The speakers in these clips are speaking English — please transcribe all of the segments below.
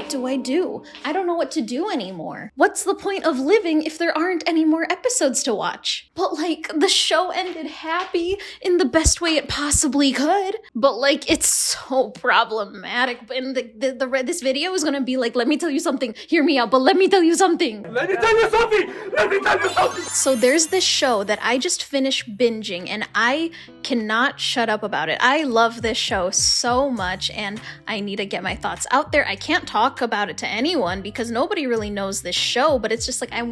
what do I do? I don't know what to do anymore. What's the point of living if there aren't any more episodes to watch? But like, the show ended happy in the best way it possibly could. But like, it's so problematic. And this video is gonna be like, let me tell you something, hear me out, but let me tell you something. Let me tell you something! Let me tell you something! So there's this show that I just finished binging and I cannot shut up about it. I love this show so much and I need to get my thoughts out there. I can't talk about it to anyone because nobody really knows this show, but it's just like I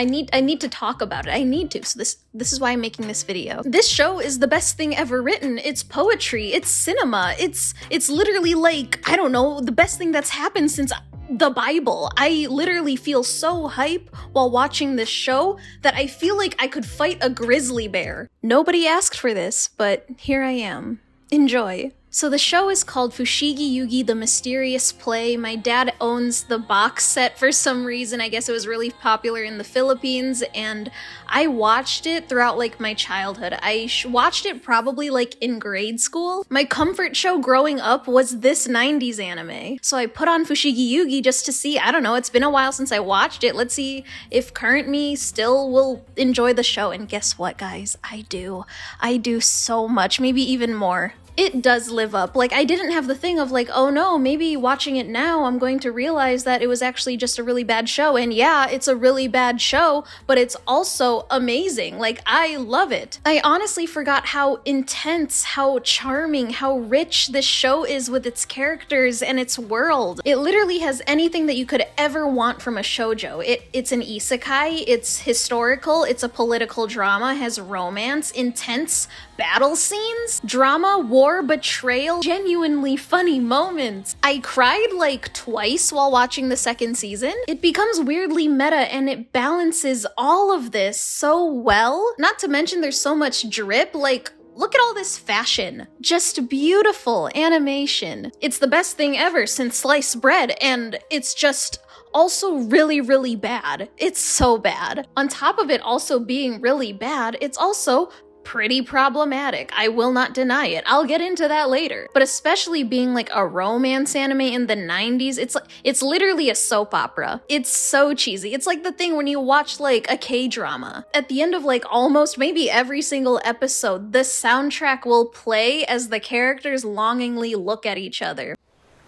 need to talk about it. I need to. So this is why I'm making this video. This show is the best thing ever written. It's poetry, it's cinema, it's literally like, I don't know, the best thing that's happened since the Bible. I literally feel so hype while watching this show that I feel like I could fight a grizzly bear. Nobody asked for this, but here I am. Enjoy. So the show is called Fushigi Yugi, The Mysterious Play. My dad owns the box set for some reason. I guess it was really popular in the Philippines, and I watched it throughout like my childhood. I watched it probably like in grade school. My comfort show growing up was this 90s anime. So I put on Fushigi Yugi just to see, I don't know, it's been a while since I watched it. Let's see if current me still will enjoy the show. And guess what, guys? I do. I do so much, maybe even more. It does live up. Like, I didn't have the thing of like, oh no, maybe watching it now I'm going to realize that it was actually just a really bad show. And yeah, it's a really bad show, but it's also amazing. Like, I love it. I honestly forgot how intense, how charming, how rich this show is with its characters and its world. It literally has anything that you could ever want from a shoujo. It's an isekai, it's historical, it's a political drama, has romance, intense battle scenes, drama, war, betrayal, genuinely funny moments. I cried like twice while watching the second season. It becomes weirdly meta and it balances all of this so well. Not to mention there's so much drip, like, look at all this fashion. Just beautiful animation. It's the best thing ever since sliced bread, and it's just also really, really bad. It's so bad. On top of it also being really bad, it's also pretty problematic. I will not deny it. I'll get into that later. But especially being like a romance anime in the 90s, it's literally a soap opera. It's so cheesy. It's like the thing when you watch like a K-drama. At the end of like almost maybe every single episode, the soundtrack will play as the characters longingly look at each other.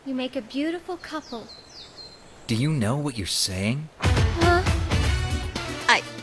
You make a beautiful couple. Do you know what you're saying?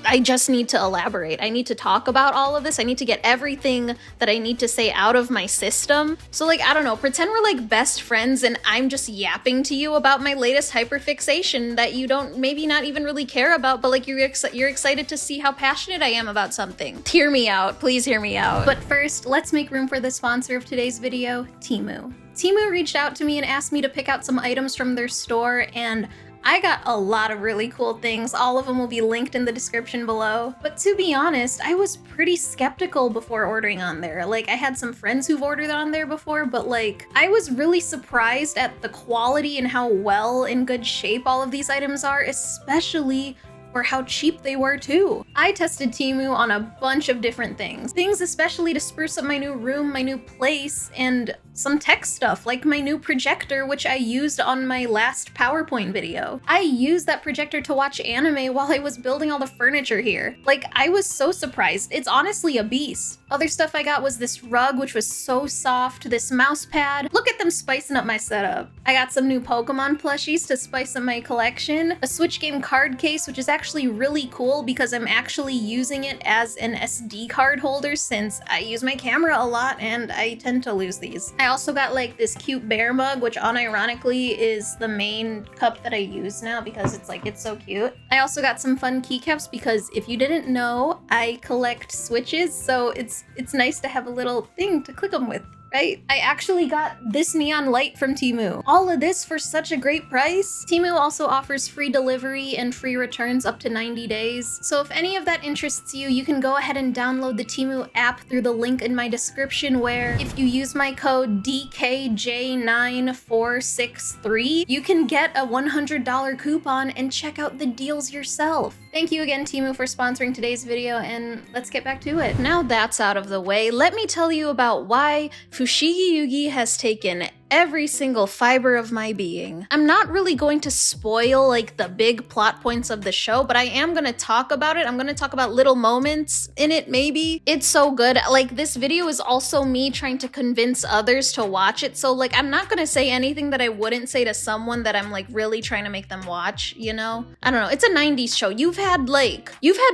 I just need to elaborate. I need to talk about all of this. I need to get everything that I need to say out of my system. So like, I don't know, pretend we're like best friends and I'm just yapping to you about my latest hyperfixation that you don't maybe not even really care about, but like you're excited to see how passionate I am about something. Hear me out, please hear me out. But first, let's make room for the sponsor of today's video, Temu. Temu reached out to me and asked me to pick out some items from their store, and I got a lot of really cool things. All of them will be linked in the description below. But to be honest, I was pretty skeptical before ordering on there. Like, I had some friends who've ordered on there before, but like, I was really surprised at the quality and how well in good shape all of these items are, especially for how cheap they were too. I tested Temu on a bunch of different things especially to spruce up my new room, my new place, and some tech stuff like my new projector, which I used on my last PowerPoint video. I used that projector to watch anime while I was building all the furniture here. Like, I was so surprised. It's honestly a beast. Other stuff I got was this rug, which was so soft, this mouse pad. Look at them spicing up my setup. I got some new Pokemon plushies to spice up my collection, a Switch game card case, which is actually really cool because I'm actually using it as an SD card holder since I use my camera a lot and I tend to lose these. I also got like this cute bear mug, which unironically is the main cup that I use now because it's so cute. I also got some fun keycaps because if you didn't know, I collect Switches, so it's nice to have a little thing to click them with. Right? I actually got this neon light from Temu. All of this for such a great price. Temu also offers free delivery and free returns up to 90 days. So if any of that interests you, you can go ahead and download the Temu app through the link in my description, where if you use my code DKJ9463, you can get a $100 coupon and check out the deals yourself. Thank you again, Temu, for sponsoring today's video, and let's get back to it. Now that's out of the way, let me tell you about why Fushigi Yugi has taken every single fiber of my being. I'm not really going to spoil like the big plot points of the show, but I am gonna talk about it. I'm gonna talk about little moments in it, maybe. It's so good. Like, this video is also me trying to convince others to watch it, so like I'm not gonna say anything that I wouldn't say to someone that I'm like really trying to make them watch, you know? I don't know. It's a 90s show. You've had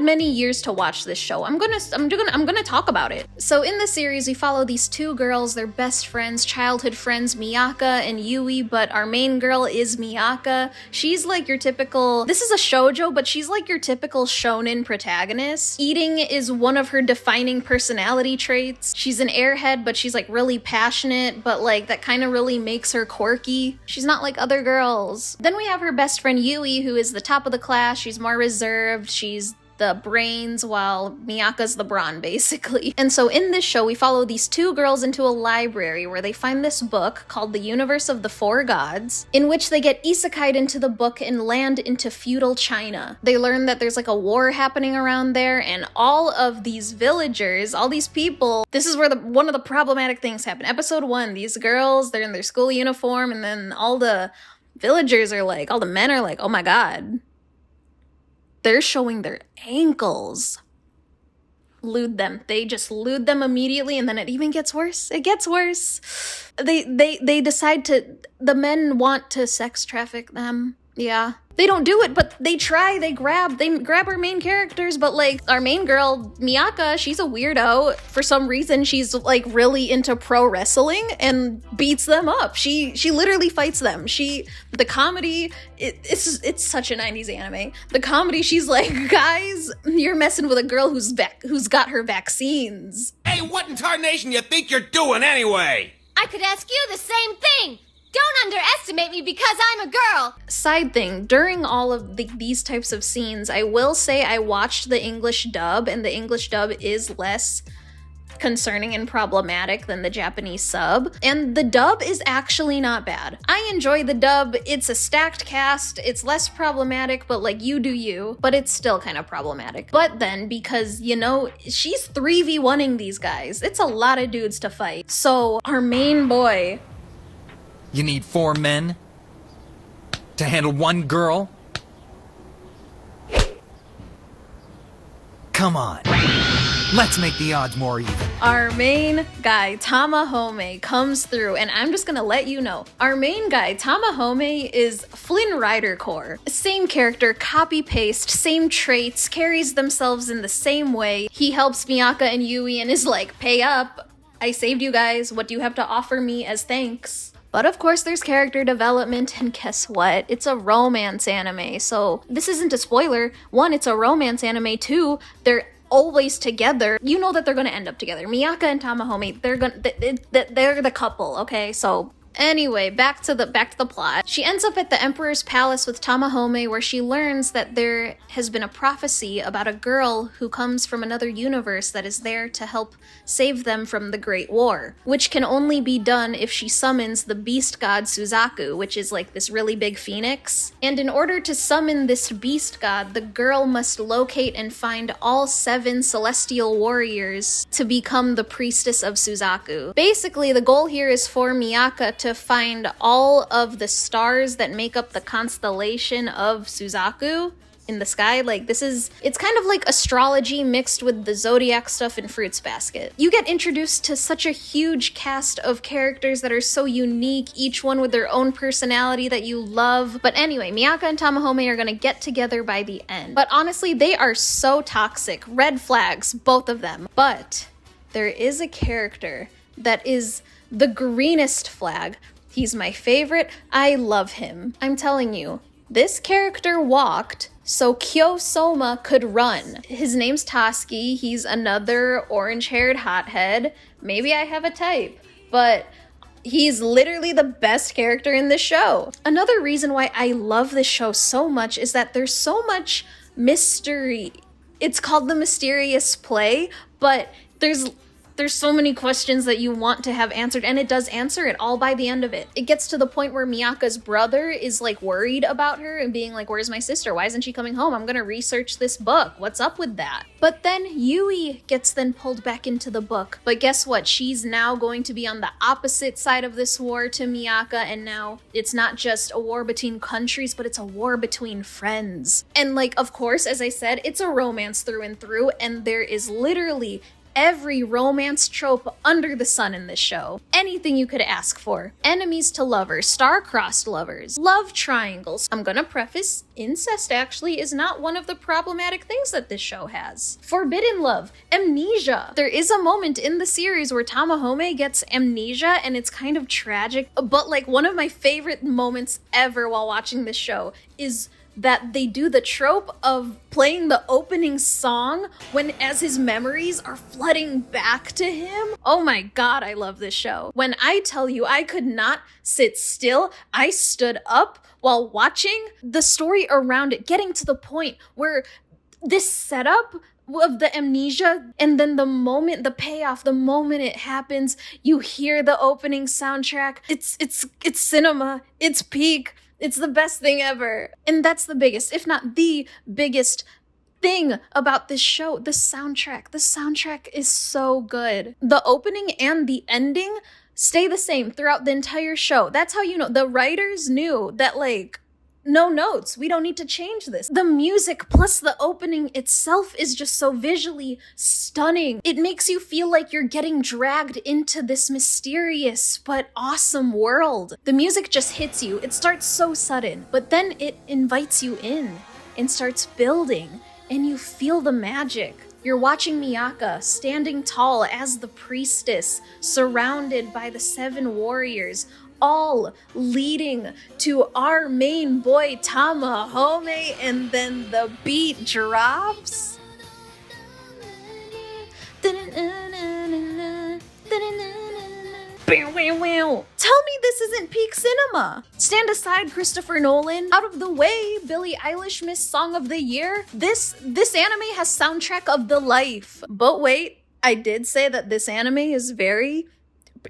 many years to watch this show. I'm gonna talk about it. So in the series, we follow these two girls. They're best friends, childhood friends, Miyaka and Yui, but our main girl is Miyaka. She's like your typical, this is a shoujo, but she's like your typical shonen protagonist. Eating is one of her defining personality traits. She's an airhead, but she's like really passionate, but like that kind of really makes her quirky. She's not like other girls. Then we have her best friend Yui, who is the top of the class. She's more reserved. She's the brains, while Miyaka's the brawn, basically. And so in this show, we follow these two girls into a library where they find this book called The Universe of the Four Gods, in which they get isekai'd into the book and land into feudal China. They learn that there's like a war happening around there, and all of these villagers, all these people, this is where one of the problematic things happen. Episode 1, these girls, they're in their school uniform, and then all the villagers are like, all the men are like, oh my god, they're showing their ankles. Lewd them. They just lewd them immediately, and then it even gets worse. It gets worse. They decide to, the men want to sex traffic them. Yeah. They don't do it, but they try. They grab our main characters, but like our main girl, Miyaka, she's a weirdo. For some reason, she's like really into pro wrestling and beats them up. She literally fights them. The comedy, it's such a 90s anime. The comedy, she's like, guys, you're messing with a girl who's got her vaccines. Hey, what in tarnation you think you're doing anyway? I could ask you the same thing. Don't underestimate me because I'm a girl. Side thing, during all of these types of scenes, I will say I watched the English dub, and the English dub is less concerning and problematic than the Japanese sub. And the dub is actually not bad. I enjoy the dub. It's a stacked cast. It's less problematic, but like you do you, but it's still kind of problematic. But then, because, you know, she's 3v1ing these guys. It's a lot of dudes to fight. So our main boy, You need 4 men to handle 1 girl? Come on. Let's make the odds more even. our main guy, Tamahome, comes through, and I'm just gonna let you know, our main guy, Tamahome, is Flynn Rider core. Same character, copy-paste, same traits, carries themselves in the same way. He helps Miyaka and Yui and is like, pay up. I saved you guys. What do you have to offer me as thanks? But of course there's character development, and guess what? It's a romance anime, so this isn't a spoiler. 1, it's a romance anime. 2, they're always together. You know that they're gonna end up together. Miyaka and Tamahome, they're the couple, okay? So anyway, back to the plot. She ends up at the Emperor's Palace with Tamahome, where she learns that there has been a prophecy about a girl who comes from another universe that is there to help save them from the Great War, which can only be done if she summons the beast god Suzaku, which is like this really big phoenix. And in order to summon this beast god, the girl must locate and find all 7 celestial warriors to become the priestess of Suzaku. Basically, the goal here is for Miyaka to find all of the stars that make up the constellation of Suzaku in the sky. Like, it's kind of like astrology mixed with the zodiac stuff in Fruits Basket. You get introduced to such a huge cast of characters that are so unique, each one with their own personality that you love. But anyway, Miyaka and Tamahome are gonna get together by the end. But honestly, they are so toxic. Red flags, both of them. But there is a character that is the greenest flag. He's my favorite. I love him. I'm telling you, this character walked so Kyo Soma could run. His name's Toski. He's another orange-haired hothead. Maybe I have a type, but he's literally the best character in this show. Another reason why I love this show so much is that there's so much mystery. It's called The Mysterious Play, but there's There's so many questions that you want to have answered, and it does answer it all by the end of it. It gets to the point where Miyaka's brother is like worried about her and being like, where's my sister? Why isn't she coming home? I'm gonna research this book. What's up with that? But then Yui gets then pulled back into the book. But guess what? She's now going to be on the opposite side of this war to Miyaka, and now it's not just a war between countries, but it's a war between friends. And like, of course, as I said, it's a romance through and through, and there is literally every romance trope under the sun in this show. Anything you could ask for. Enemies to lovers, star-crossed lovers, love triangles. I'm gonna preface, incest actually is not one of the problematic things that this show has. Forbidden love, amnesia. There is a moment in the series where Tamahome gets amnesia and it's kind of tragic, but like one of my favorite moments ever while watching this show is that they do the trope of playing the opening song when as his memories are flooding back to him. Oh my god, I love this show. When I tell you I could not sit still, I stood up while watching the story around it, getting to the point where this setup of the amnesia, and then the moment, the payoff, the moment it happens, you hear the opening soundtrack. It's cinema, it's peak. It's the best thing ever. And that's the biggest, if not the biggest thing about this show, the soundtrack. The soundtrack is so good. The opening and the ending stay the same throughout the entire show. That's how you know. The writers knew that, like, no notes. We don't need to change this. The music plus the opening itself is just so visually stunning. It makes you feel like you're getting dragged into this mysterious but awesome world. The music just hits you. It starts so sudden, but then it invites you in and starts building, and you feel the magic. You're watching Miyaka standing tall as the priestess, surrounded by the 7 warriors, all leading to our main boy Tamahome, and then the beat drops. Tell me this isn't peak cinema. Stand aside, Christopher Nolan. Out of the way, Billie Eilish missed Song of the Year. This anime has soundtrack of the life. But wait, I did say that this anime is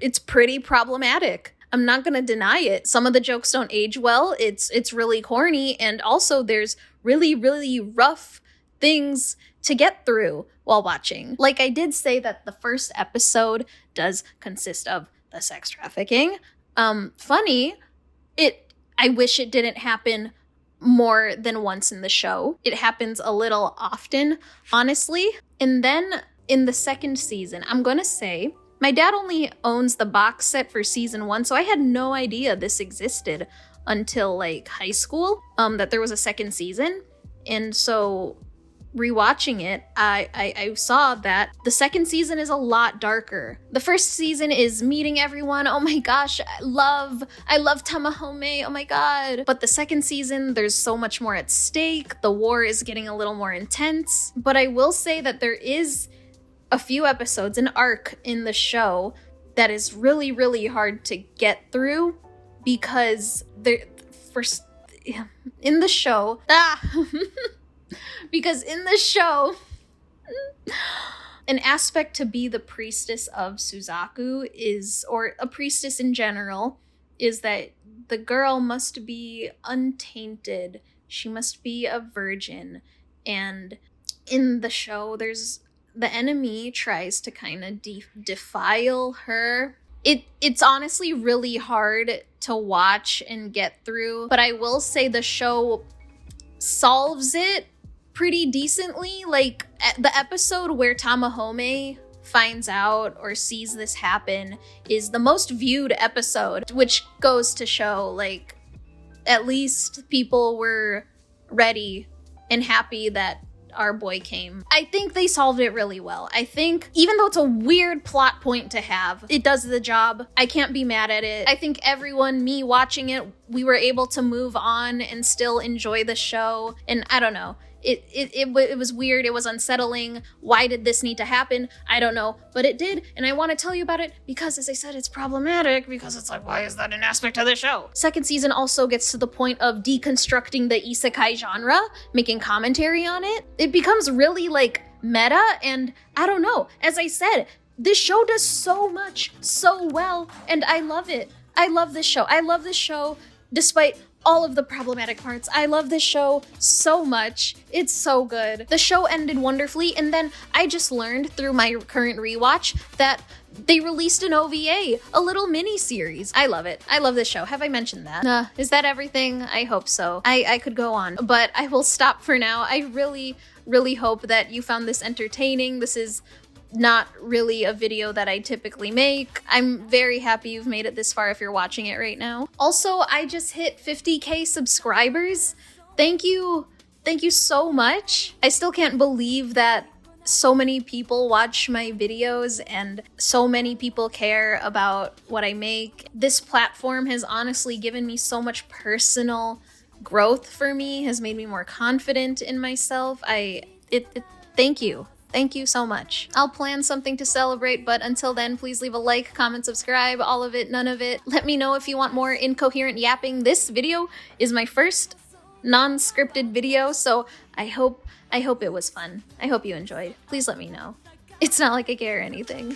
it's pretty problematic. I'm not gonna deny it. Some of the jokes don't age well. It's really corny, and also there's really, really rough things to get through while watching. Like I did say that the first episode does consist of the sex trafficking. Funny, I wish it didn't happen more than once in the show. It happens a little often, honestly. And then in the second season, I'm gonna say, my dad only owns the box set for season 1, so I had no idea this existed until like high school, that there was a second season. And so rewatching it, I saw that the second season is a lot darker. The first season is meeting everyone. Oh my gosh, I love Tamahome. Oh my god. But the second season, there's so much more at stake. The war is getting a little more intense. But I will say that there is a few episodes, an arc in the show that is really, really hard to get through because in the show, an aspect to be the priestess of Suzaku is, or a priestess in general, is that the girl must be untainted. She must be a virgin. And in the show, the enemy tries to kind of defile her. It's honestly really hard to watch and get through, but I will say the show solves it pretty decently. Like the episode where Tamahome finds out or sees this happen is the most viewed episode, which goes to show like at least people were ready and happy that our boy came. I think they solved it really well. I think even though it's a weird plot point to have, it does the job. I can't be mad at it. I think everyone, me watching it, we were able to move on and still enjoy the show. And I don't know. It was weird. It was unsettling. Why did this need to happen? I don't know, but it did, and I want to tell you about it because, as I said, it's problematic because it's like, why is that an aspect of the show? Second season also gets to the point of deconstructing the isekai genre, making commentary on it. It becomes really like meta, and I don't know. As I said, this show does so much, so well, and I love it. I love this show. I love this show despite all of the problematic parts. I love this show so much. It's so good. The show ended wonderfully, and then I just learned through my current rewatch that they released an OVA, a little mini series. I love it. I love this show. Have I mentioned that? Is that everything? I hope so. I could go on, but I will stop for now. I really, really hope that you found this entertaining. This is not really a video that I typically make. I'm very happy you've made it this far if you're watching it right now. Also, I just hit 50K subscribers. Thank you. Thank you so much. I still can't believe that so many people watch my videos and so many people care about what I make. This platform has honestly given me so much personal growth for me, has made me more confident in myself. Thank you. Thank you so much. I'll plan something to celebrate, but until then, please leave a like, comment, subscribe, all of it, none of it. Let me know if you want more incoherent yapping. This video is my first non-scripted video, so I hope it was fun. I hope you enjoyed. Please let me know. It's not like I care or anything.